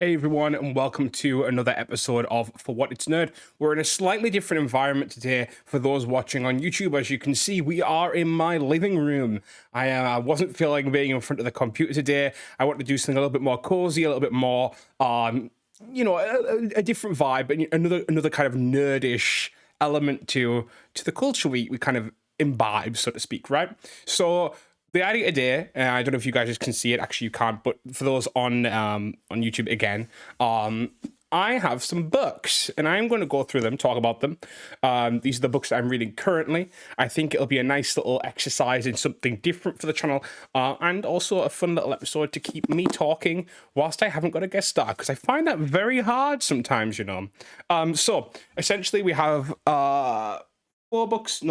Hey everyone, and welcome to another episode of For What It's Nerd. We're in a slightly different environment today for those watching on YouTube. As you can see, we are in my living room. I wasn't feeling being in front of the computer today. I wanted to do something a little bit more cozy, a little bit more, a different vibe, and another kind of nerdish element to the culture we kind of imbibe, so to speak, right? So the idea today, I don't know if you guys can see it. Actually, you can't. But for those on YouTube again, I have some books, and I'm going to go through them, talk about them. These are the books that I'm reading currently. I think it'll be a nice little exercise in something different for the channel, and also a fun little episode to keep me talking whilst I haven't got a guest star, because I find that very hard sometimes, you know. So essentially, we have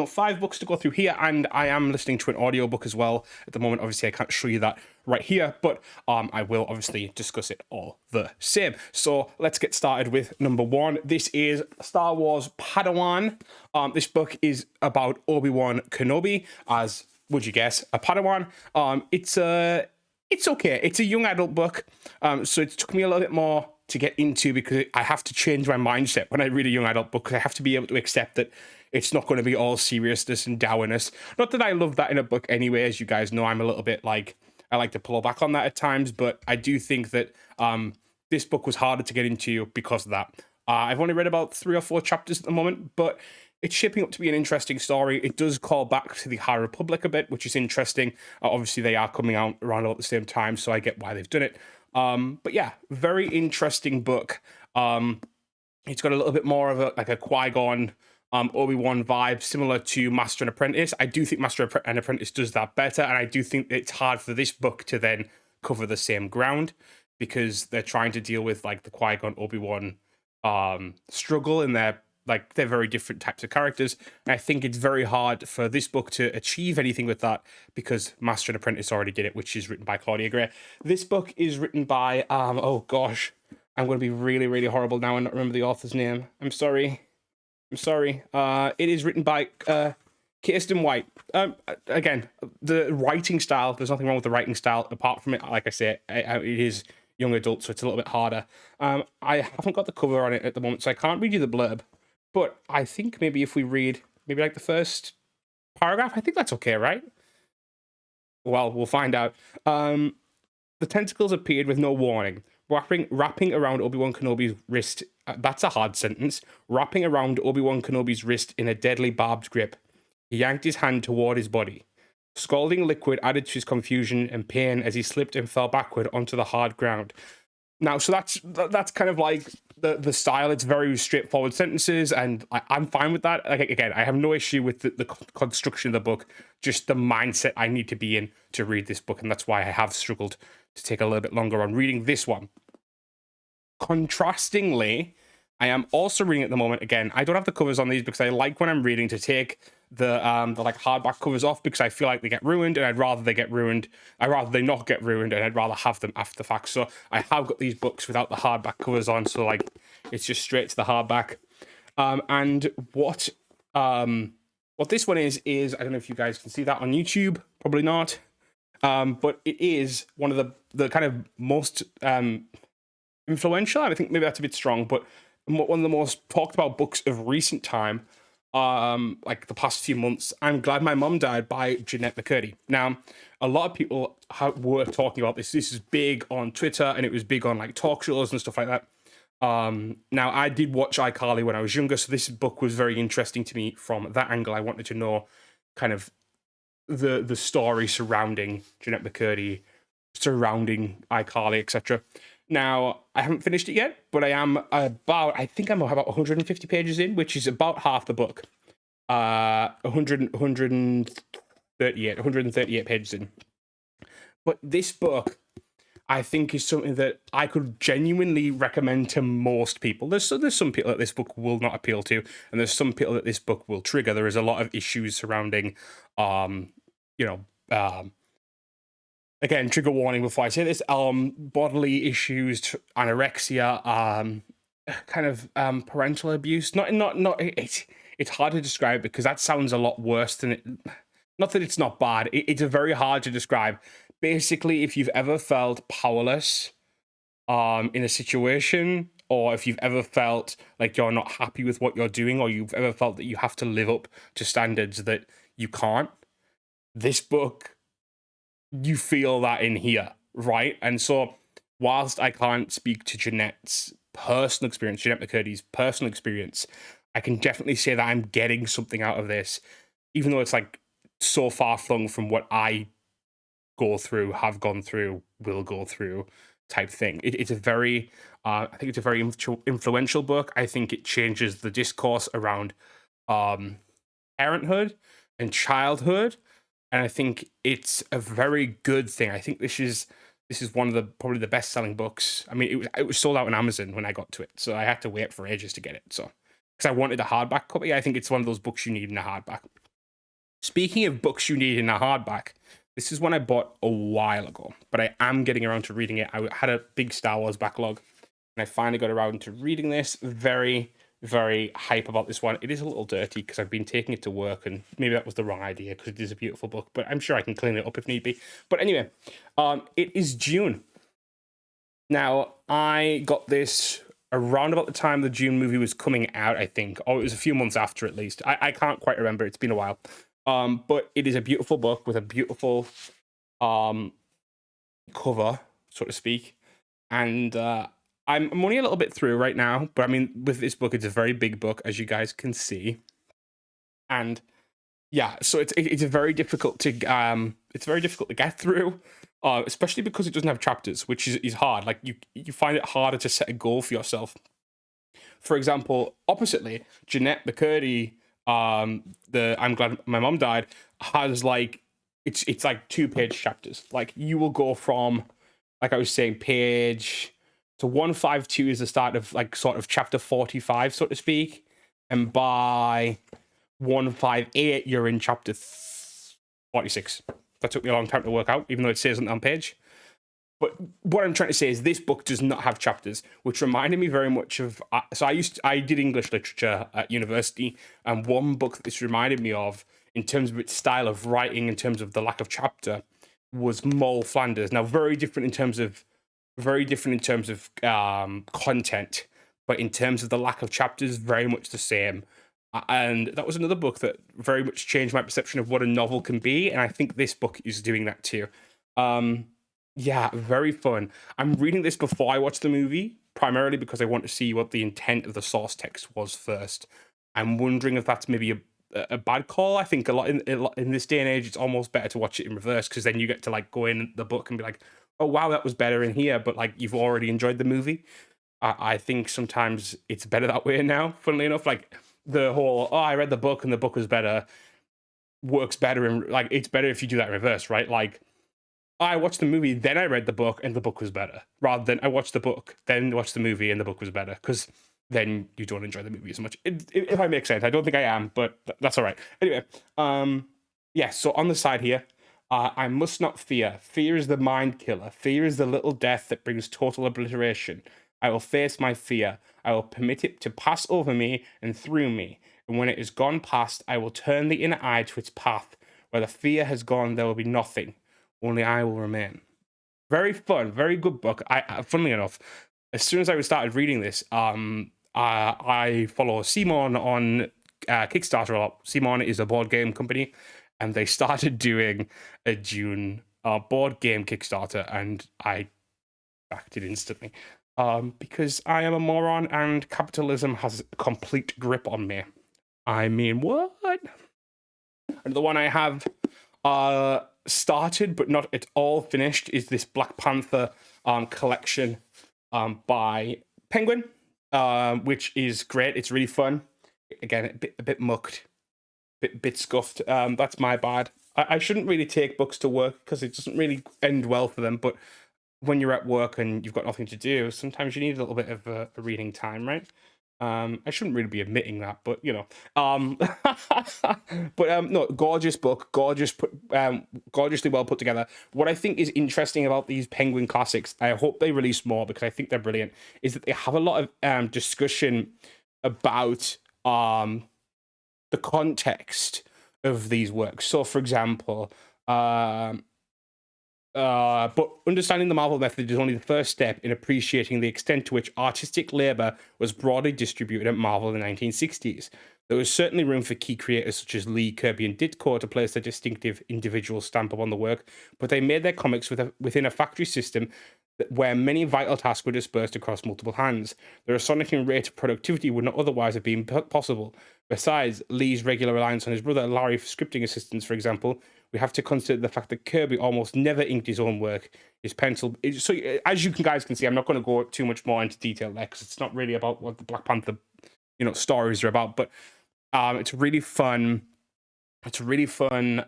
five books to go through here, and I am listening to an audiobook as well at the moment. Obviously, I can't show you that right here, but I will obviously discuss it all the same. So let's get started with number one. This is Star Wars Padawan. This book is about Obi-Wan Kenobi as, would you guess, a Padawan. It's okay. It's a young adult book, so it took me a little bit more to get into because I have to change my mindset when I read a young adult book, because I have to be able to accept that it's not going to be all seriousness and dourness. Not that I love that in a book anyway. As you guys know, I'm a little bit like, I like to pull back on that at times, but I do think that this book was harder to get into because of that. I've only read about 3 or 4 chapters at the moment, but it's shaping up to be an interesting story. It does call back to the High Republic a bit, which is interesting. Obviously, they are coming out around about the same time, so I get why they've done it. But yeah, very interesting book. It's got a little bit more of a Qui-Gon, Obi-Wan vibe, similar to Master and Apprentice. I do think Master and Apprentice does that better, and I do think it's hard for this book to then cover the same ground, because they're trying to deal with like the Qui-Gon Obi-Wan struggle, and they're very different types of characters. And I think it's very hard for this book to achieve anything with that, because Master and Apprentice already did it, which is written by Claudia Gray. This book is written by oh gosh, I'm going to be really, really horrible now and not remember the author's name. I'm sorry. It is written by Kirsten White. Again, the writing style, there's nothing wrong with the writing style. Apart from it, like I say, it is young adult, so it's a little bit harder. I haven't got the cover on it at the moment, so I can't read you the blurb. But I think maybe if we read maybe like the first paragraph, I think that's okay, right? Well, we'll find out. The tentacles appeared with no warning, wrapping around Obi-Wan Kenobi's wrist. That's a hard sentence. Wrapping around Obi-Wan Kenobi's wrist in a deadly barbed grip. He yanked his hand toward his body. Scalding liquid added to his confusion and pain as he slipped and fell backward onto the hard ground. Now, so that's kind of like the style. It's very straightforward sentences, and I'm fine with that. Like, again, I have no issue with the construction of the book, just the mindset I need to be in to read this book, and that's why I have struggled to take a little bit longer on reading this one. Contrastingly, I am also reading at the moment. Again, I don't have the covers on these because I like when I'm reading to take the like hardback covers off, because I feel like they get ruined, and I'd rather they get ruined. I'd rather they not get ruined, and I'd rather have them after the fact. So I have got these books without the hardback covers on, so like it's just straight to the hardback. And what this one is I don't know if you guys can see that on YouTube, probably not. But it is one of the kind of most influential, I think maybe that's a bit strong, but one of the most talked about books of recent time, like the past few months. I'm Glad My Mom Died by Jennette McCurdy. Now, a lot of people were talking about this. This is big on Twitter, and it was big on like talk shows and stuff like that. Now, I did watch iCarly when I was younger, so this book was very interesting to me from that angle. I wanted to know kind of the story surrounding Jennette McCurdy, surrounding iCarly, etc. Now, I haven't finished it yet, but I think I'm about 150 pages in, which is about half the book. 138 pages in. But this book, I think, is something that I could genuinely recommend to most people. There's some people that this book will not appeal to, and there's some people that this book will trigger. There is a lot of issues surrounding, again, trigger warning before I say this, bodily issues, anorexia, kind of parental abuse. It's hard to describe because that sounds a lot worse than it. Not that it's not bad. It's a very hard to describe. Basically, if you've ever felt powerless, in a situation, or if you've ever felt like you're not happy with what you're doing, or you've ever felt that you have to live up to standards that you can't, this book, you feel that in here, right? And so, whilst I can't speak to Jeanette's personal experience, Jeanette McCurdy's personal experience, I can definitely say that I'm getting something out of this, even though it's like so far flung from what I go through, have gone through, will go through type thing. It's a very, I think it's a very influential book. I think it changes the discourse around parenthood and childhood, and I think it's a very good thing. I think this is one of the probably the best selling books. I mean, it was sold out on Amazon when I got to it, so I had to wait for ages to get it. So because I wanted a hardback copy, I think it's one of those books you need in a hardback. Speaking of books you need in a hardback, this is one I bought a while ago, but I am getting around to reading it. I had a big Star Wars backlog, and I finally got around to reading this. Very, very hype about this one. It is a little dirty because I've been taking it to work, and maybe that was the wrong idea because it is a beautiful book, but I'm sure I can clean it up if need be. But anyway, it is Dune. Now, I got this around about the time the Dune movie was coming out, I think. Or it was a few months after, at least. I can't quite remember. It's been a while. But it is a beautiful book with a beautiful cover, so to speak. And I'm only a little bit through right now. But I mean, with this book, it's a very big book, as you guys can see. And yeah, so it's a very difficult to get through. Especially because it doesn't have chapters, which is hard. Like you find it harder to set a goal for yourself. For example, oppositely, Jeanette McCurdy, the I'm glad my mom died, has like it's like 2-page chapters. Like you will go from, like I was saying, page to 152 is the start of like sort of chapter 45, so to speak, and by 158 you're in chapter 46. That took me a long time to work out, even though it says on the page. But what I'm trying to say is this book does not have chapters, which reminded me very much of. So I did English literature at university, and one book that this reminded me of, in terms of its style of writing, in terms of the lack of chapter, was Moll Flanders. Now, very different in terms of content, but in terms of the lack of chapters, very much the same. And that was another book that very much changed my perception of what a novel can be, and I think this book is doing that too. Yeah, very fun. I'm reading this before I watch the movie, primarily because I want to see what the intent of the source text was first. I'm wondering if that's maybe a bad call. I think a lot in this day and age, it's almost better to watch it in reverse, because then you get to like go in the book and be like, oh wow, that was better in here, but like you've already enjoyed the movie. I think sometimes it's better that way now. Funnily enough, like the whole I read the book and the book was better works better in like it's better if you do that in reverse, right? Like I watched the movie, then I read the book, and the book was better, rather than I watched the book, then watched the movie, and the book was better, because then you don't enjoy the movie as much. If I make sense, I don't think I am, but that's all right. Anyway, yeah. So on the side here, I must not fear. Fear is the mind killer. Fear is the little death that brings total obliteration. I will face my fear. I will permit it to pass over me and through me. And when it is gone past, I will turn the inner eye to its path. Where the fear has gone, there will be nothing. Only I will remain. Very fun, very good book. Funnily enough, as soon as I started reading this, I follow CMON on Kickstarter a lot. CMON is a board game company, and they started doing a Dune board game Kickstarter, and I backed it instantly. Because I am a moron and capitalism has a complete grip on me. I mean, what? And the one I have started but not at all finished is this Black Panther collection by Penguin, which is great. It's really fun. Again, a bit mucked, bit scuffed. That's my bad. I shouldn't really take books to work because it doesn't really end well for them. But when you're at work and you've got nothing to do, sometimes you need a little bit of a reading time, right? I shouldn't really be admitting that, but you know. No, gorgeous book, gorgeously well put together. What I think is interesting about these Penguin classics, I hope they release more because I think they're brilliant, is that they have a lot of discussion about the context of these works. So, for example, But understanding the Marvel method is only the first step in appreciating the extent to which artistic labor was broadly distributed at Marvel in the 1960s. There was certainly room for key creators such as Lee, Kirby, and Ditko to place their distinctive individual stamp upon the work, but they made their comics within a factory system where many vital tasks were dispersed across multiple hands. Their astonishing rate of productivity would not otherwise have been possible. Besides, Lee's regular reliance on his brother Larry for scripting assistance, for example, we have to consider the fact that Kirby almost never inked his own work. His pencil. So, as you guys can see, I'm not going to go too much more into detail there because it's not really about what the Black Panther, stories are about. But it's really fun. It's a really fun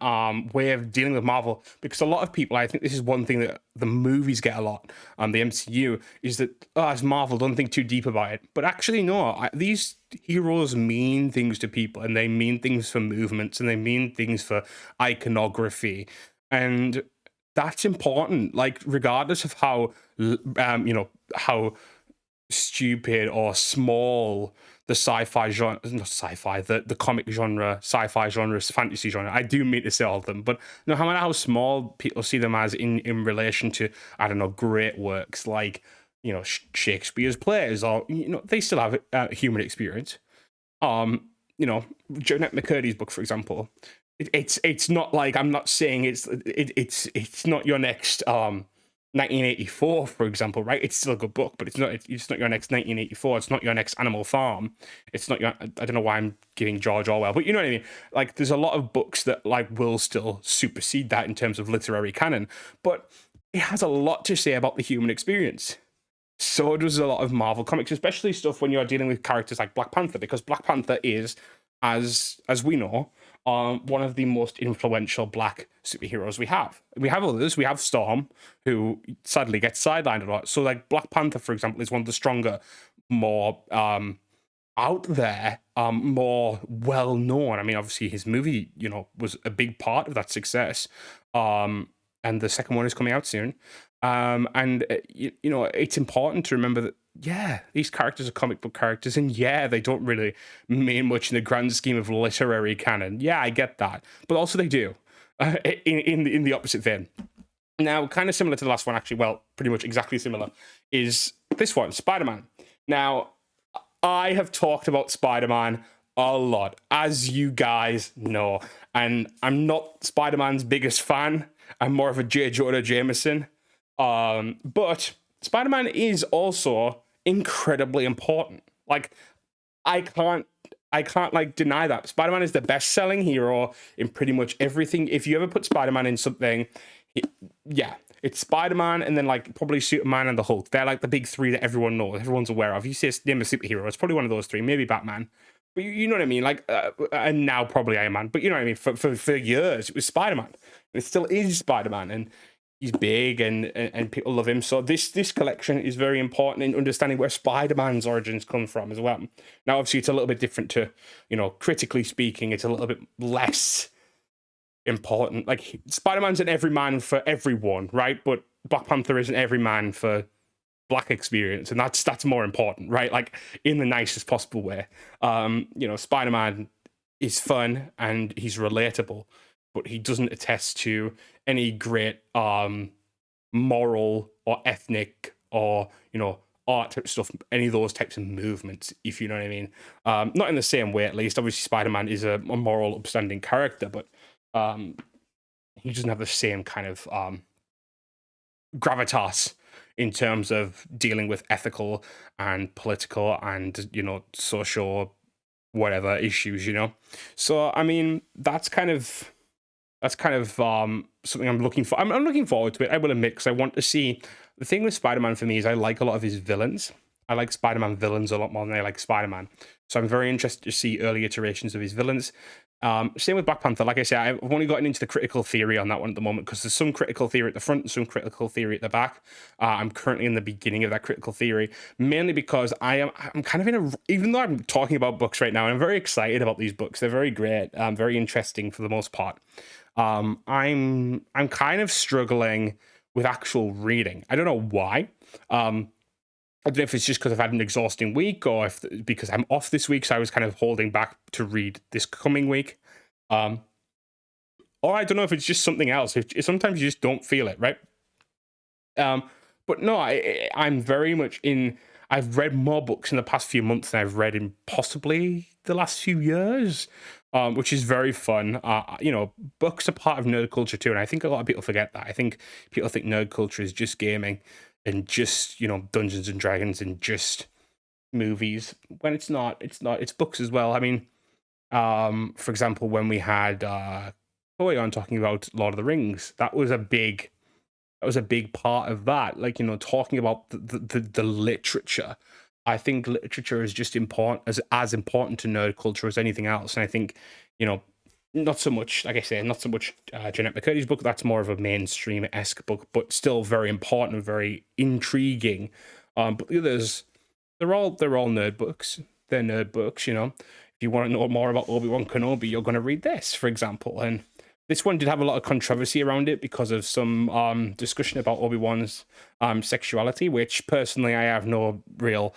way of dealing with Marvel because a lot of people, I think this is one thing that the movies get a lot, the MCU, is that, as Marvel, don't think too deep about it. But actually, no, these heroes mean things to people, and they mean things for movements, and they mean things for iconography. And that's important, like, regardless of how, how stupid or small the sci-fi genre, not sci-fi, the comic genre, sci-fi genre, fantasy genre. I do mean to say all of them, but no matter how small people see them as in relation to, I don't know, great works like, Shakespeare's plays, or, they still have a human experience. Jonette McCurdy's book, for example, it's not like, I'm not saying it's not your next 1984, for example, right? It's still a good book, but it's not your next 1984. It's not your next Animal Farm. It's not your, I don't know why I'm giving George Orwell, but you know what I mean? Like, there's a lot of books that, like, will still supersede that in terms of literary canon, but it has a lot to say about the human experience. So does a lot of Marvel comics, especially stuff when you're dealing with characters like Black Panther, because Black Panther is, as we know, one of the most influential Black superheroes we have. We have others. We have Storm, who sadly gets sidelined a lot. So, like, Black Panther, for example, is one of the stronger, more out there, more well known. I mean, obviously, his movie, was a big part of that success. And the second one is coming out soon. And it's important to remember that, yeah, these characters are comic book characters, and yeah, they don't really mean much in the grand scheme of literary canon. Yeah, I get that, but also they do, in the opposite vein. Now, kind of similar to the last one, actually, well, pretty much exactly similar, is this one, Spider-Man. Now, I have talked about Spider-Man a lot, as you guys know, and I'm not Spider-Man's biggest fan. I'm more of a J. Jonah Jameson. But Spider-Man is also incredibly important. Like, I can't like deny that. Spider-Man is the best-selling hero in pretty much everything. If you ever put Spider-Man in something, it's Spider-Man and then, like, probably Superman and the Hulk. They're like the big three that everyone knows, everyone's aware of. You say name a superhero, it's probably one of those three, maybe Batman. But you know what I mean? Like, and now probably Iron Man. But you know what I mean? For years, it was Spider-Man. It still is Spider-Man, and he's big, and people love him. So this collection is very important in understanding where Spider-Man's origins come from as well. Now, obviously, it's a little bit different to, critically speaking, it's a little bit less important. Like, Spider-Man's an everyman for everyone, right? But Black Panther isn't every man for Black experience, and that's more important, right? Like, in the nicest possible way. Spider-Man is fun and he's relatable, but he doesn't attest to any great moral or ethnic or art type stuff, any of those types of movements, if you know what I mean. Not in the same way, at least. Obviously, Spider-Man is a moral, upstanding character, but he doesn't have the same kind of gravitas in terms of dealing with ethical and political and social whatever issues. So I mean, that's kind of something I'm looking for. I'm looking forward to it, I will admit, because I want to see. The thing with Spider-Man for me is I like a lot of his villains. I like Spider-Man villains a lot more than I like Spider-Man. So I'm very interested to see early iterations of his villains. Same with Black Panther. Like I said, I've only gotten into the critical theory on that one at the moment, because there's some critical theory at the front and some critical theory at the back. I'm currently in the beginning of that critical theory, mainly because I'm kind of even though I'm talking about books right now, and I'm very excited about these books. They're very great, very interesting for the most part. I'm kind of struggling with actual reading. I don't know why. I don't know if it's just because I've had an exhausting week, or if because I'm off this week, so I was kind of holding back to read this coming week. Or I don't know if it's just something else. Sometimes you just don't feel it, right? But no, I'm very much in. I've read more books in the past few months than I've read in possibly the last few years, which is very fun. Books are part of nerd culture too, and I think a lot of people forget that. I think people think nerd culture is just gaming and just Dungeons and Dragons and just movies, when it's not. It's books as well. I mean, for example, when we had Chloe on talking about Lord of the Rings, that was a big part of that. Like, talking about the literature. I think literature is just important, as important to nerd culture as anything else. And I think, you know, not so much, like I say, not so much Jeanette McCurdy's book. That's more of a mainstream-esque book, but still very important and very intriguing. But the others, they're all nerd books. They're nerd books. If you want to know more about Obi-Wan Kenobi, you're going to read this, for example. And this one did have a lot of controversy around it because of some discussion about Obi-Wan's sexuality, which personally I have no real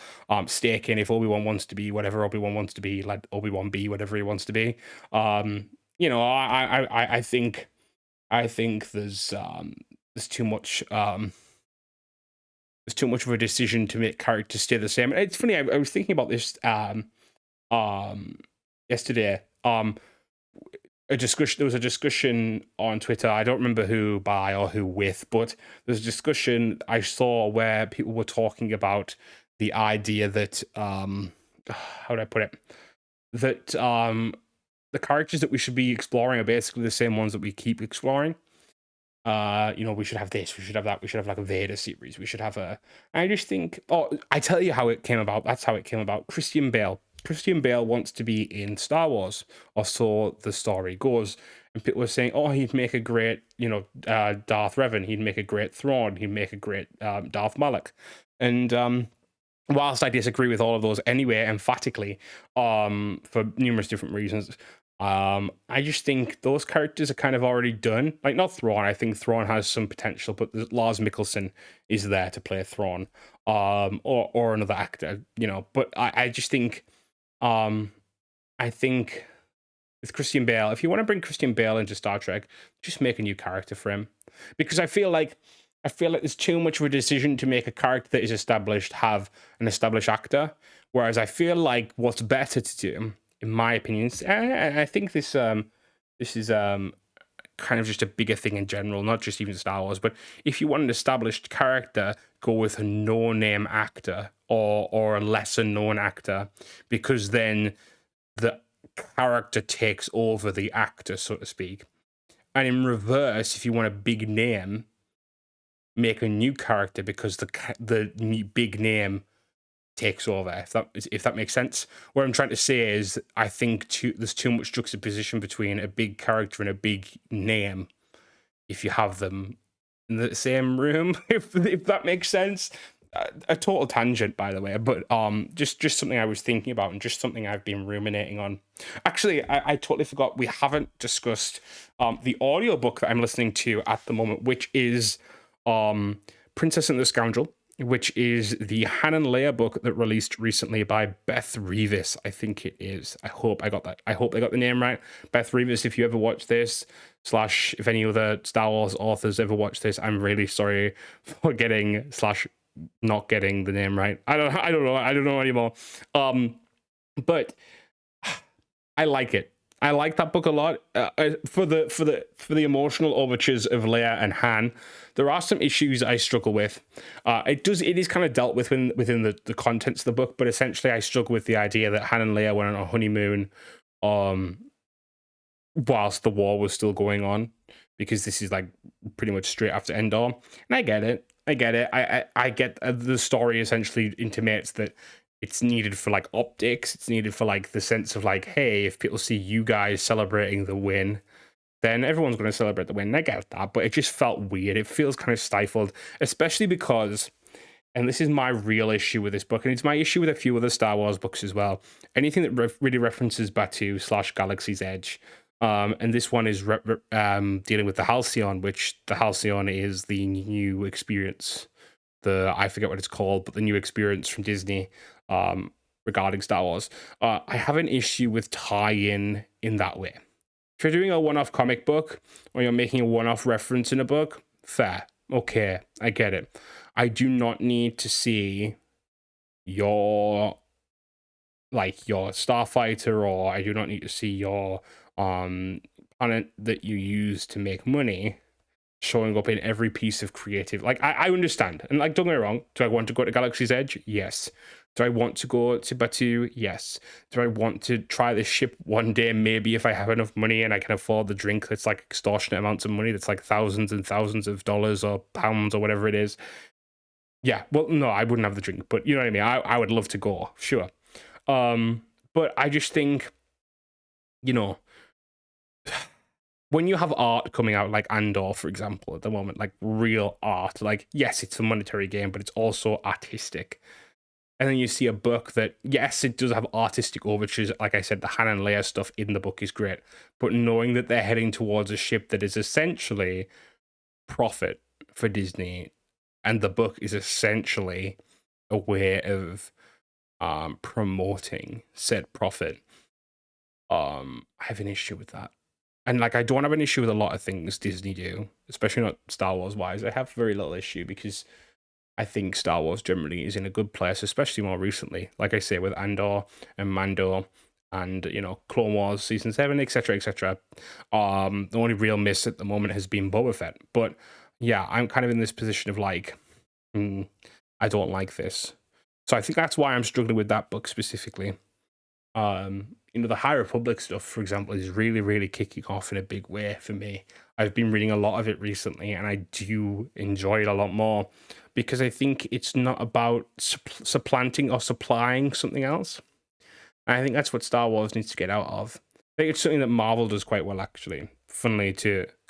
stake in. If Obi-Wan wants to be whatever Obi-Wan wants to be, let Obi-Wan be whatever he wants to be. I think there's too much there's too much of a decision to make characters stay the same. It's funny. I was thinking about this yesterday. There was a discussion on Twitter. I don't remember who by or who with, but there's a discussion I saw where people were talking about the idea that how do I put it? That the characters that we should be exploring are basically the same ones that we keep exploring. We should have this, we should have that, we should have like a Vader series, we should have a. I just think, I tell you how it came about. That's how it came about. Christian Bale wants to be in Star Wars, or so the story goes. And people were saying, he'd make a great, Darth Revan, he'd make a great Thrawn, he'd make a great Darth Malak. And whilst I disagree with all of those anyway, emphatically, for numerous different reasons, I just think those characters are kind of already done. Like, not Thrawn. I think Thrawn has some potential, but Lars Mikkelsen is there to play Thrawn, or another actor, But I just think, I think with Christian Bale, if you want to bring Christian Bale into Star Trek, just make a new character for him, because I feel like there's too much of a decision to make a character that is established have an established actor, whereas I feel like what's better to do, in my opinion, and I think this is kind of just a bigger thing in general, not just even Star Wars, but if you want an established character, go with a no-name actor or a lesser-known actor, because then the character takes over the actor, so to speak. And in reverse, if you want a big name, make a new character, because the new big name takes over, if that makes sense. What I'm trying to say is, I think there's too much juxtaposition between a big character and a big name if you have them in the same room, if that makes sense. A total tangent, by the way, but just something I was thinking about, and just something I've been ruminating on. Actually, I totally forgot, we haven't discussed the audiobook that I'm listening to at the moment, which is Princess and the Scoundrel, which is the Han and Leia book that released recently by Beth Revis, I think it is. I hope I got the name right. Beth Revis, if you ever watch this, / if any other Star Wars authors ever watch this, I'm really sorry for getting / not getting the name right. I don't know anymore. But I like it. I like that book a lot. For the emotional overtures of Leia and Han, there are some issues I struggle with. It is kind of dealt with within the contents of the book, but essentially I struggle with the idea that Han and Leia went on a honeymoon whilst the war was still going on, because this is like pretty much straight after Endor. And I get it. I get the story essentially intimates that it's needed for like optics. It's needed for like the sense of like, hey, if people see you guys celebrating the win, then everyone's going to celebrate the win. And I get that, but it just felt weird. It feels kind of stifled, especially because, and this is my real issue with this book, and it's my issue with a few other Star Wars books as well. Anything that really references Batuu / Galaxy's Edge. And this one is dealing with the Halcyon, which the Halcyon is the new experience. I forget what it's called, but the new experience from Disney regarding Star Wars. I have an issue with tie-in that way. If you're doing a one-off comic book, or you're making a one-off reference in a book, fair. okay, I get it. I do not need to see your your starfighter, or I do not need to see your planet that you use to make money showing up in every piece of creative. Like, I understand, and like, don't get me wrong, do I want to go to Galaxy's Edge? Yes. Do I want to go to Batuu? Yes. Do I want to try this ship one day? Maybe, if I have enough money and I can afford the drink that's like extortionate amounts of money, that's like thousands and thousands of dollars or pounds or whatever it is. Yeah, well, no, I wouldn't have the drink, but you know what I mean. I would love to go, sure. But I just think, you know, when you have art coming out like Andor, for example, at the moment, like real art, like, yes, it's a monetary game, but it's also artistic. And then you see a book that, yes, it does have artistic overtures. Like I said, the Han and Leia stuff in the book is great. But knowing that they're heading towards a ship that is essentially profit for Disney, and the book is essentially a way of promoting said profit, I have an issue with that. And like, I don't have an issue with a lot of things Disney do, especially not Star Wars wise. I have very little issue because I think Star Wars generally is in a good place, especially more recently. Like I say, with Andor and Mando and, you know, Clone Wars season 7, etc., etc. The only real miss at the moment has been Boba Fett. But yeah, I'm kind of in this position of like, I don't like this. So I think that's why I'm struggling with that book specifically. You know, the High Republic stuff, for example, is really, really kicking off in a big way for me. I've been reading a lot of it recently, and I do enjoy it a lot more because I think it's not about supplanting or supplying something else. And I think that's what Star Wars needs to get out of. I think it's something that Marvel does quite well, actually. Funnily,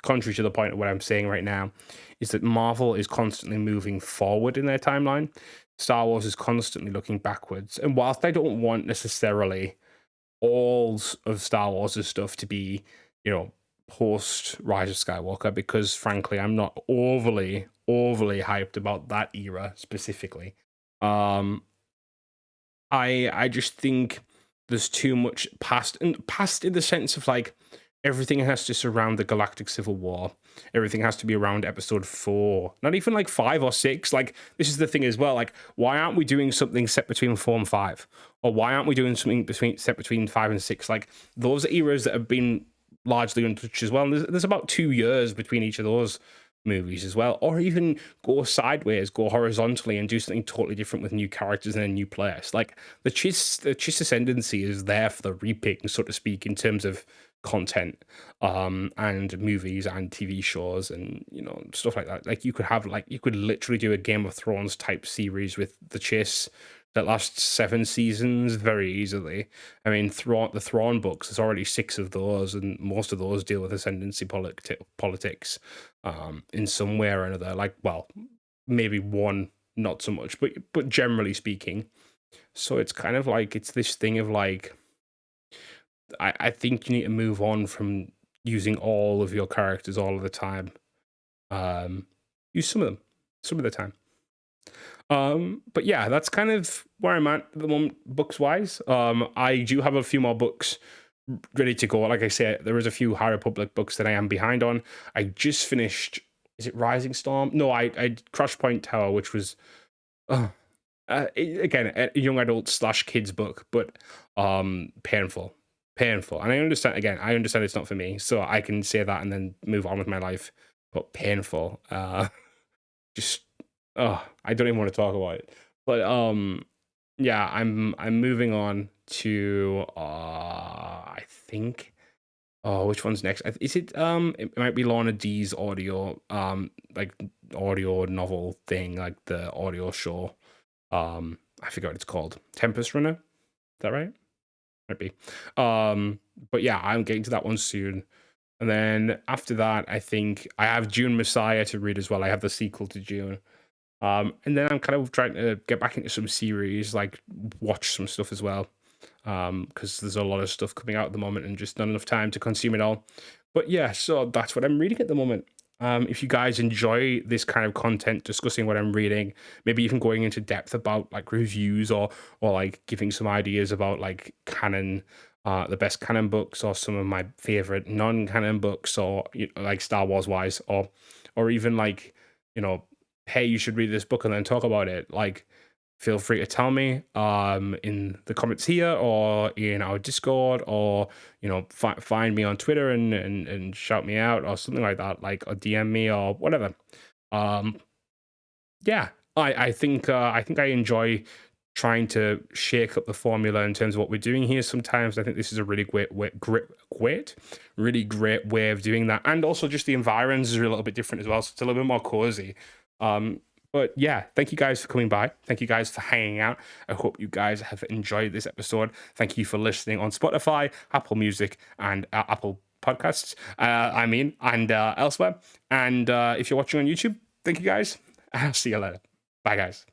contrary to the point of what I'm saying right now, is that Marvel is constantly moving forward in their timeline. Star Wars is constantly looking backwards. And whilst I don't want necessarily all of Star Wars' stuff to be, you know, post Rise of Skywalker, because frankly, I'm not overly hyped about that era specifically. I just think there's too much past in the sense of like everything has to surround the Galactic Civil War. Everything has to be around episode 4, not even like 5 or 6. Like, this is the thing as well. Like, why aren't we doing something set between 4 and 5? Or why aren't we doing something set between 5 and 6? Like, those are eras that have been largely untouched as well. And there's about 2 years between each of those movies as well. Or even go sideways, go horizontally, and do something totally different with new characters in a new place. Like, the Chiss ascendancy is there for the reaping, so to speak, in terms of content and movies and TV shows and, you know, stuff like that. Like, you could literally do a Game of Thrones type series with the Chiss that lasts 7 seasons very easily. I mean, the Thrawn books, there's already 6 of those, and most of those deal with ascendancy politics in some way or another. Like, well, maybe one not so much, but generally speaking. So it's kind of like, it's this thing of like, I think you need to move on from using all of your characters all of the time. Use some of the time. But yeah, that's kind of where I'm at the moment, books wise. I do have a few more books ready to go. Like I said, there is a few High Republic books that I am behind on. I just finished, is it Rising Storm? No, I Crash Point Tower, which was again a young adult / kids book, but painful. And I understand it's not for me, so I can say that and then move on with my life. But painful. Just I don't even want to talk about it. But yeah, I'm moving on to I think, which one's next? Is it it might be Lorna D's audio like audio novel thing, like the audio show. I forget what it's called. Tempest Runner? Is that right? Might be. But yeah, I'm getting to that one soon. And then after that, I think I have Dune Messiah to read as well. I have the sequel to Dune. And then I'm kind of trying to get back into some series, like watch some stuff as well. Because there's a lot of stuff coming out at the moment and just not enough time to consume it all. But yeah, so that's what I'm reading at the moment. If you guys enjoy this kind of content, discussing what I'm reading, maybe even going into depth about like reviews or like giving some ideas about like canon, the best canon books, or some of my favorite non-canon books, or, you know, like Star Wars wise, or even like, you know, hey, you should read this book and then talk about it, like, feel free to tell me in the comments here or in our Discord, or find me on Twitter and shout me out or something like that, like, or DM me or whatever. Um, yeah, I think I enjoy trying to shake up the formula in terms of what we're doing here. Sometimes I think this is a really really great way of doing that, and also just the environs is a little bit different as well, so it's a little bit more cozy. Um, but yeah, thank you guys for coming by. Thank you guys for hanging out. I hope you guys have enjoyed this episode. Thank you for listening on Spotify, Apple Music, and Apple Podcasts. And elsewhere. And if you're watching on YouTube, thank you guys. I'll see you later. Bye, guys.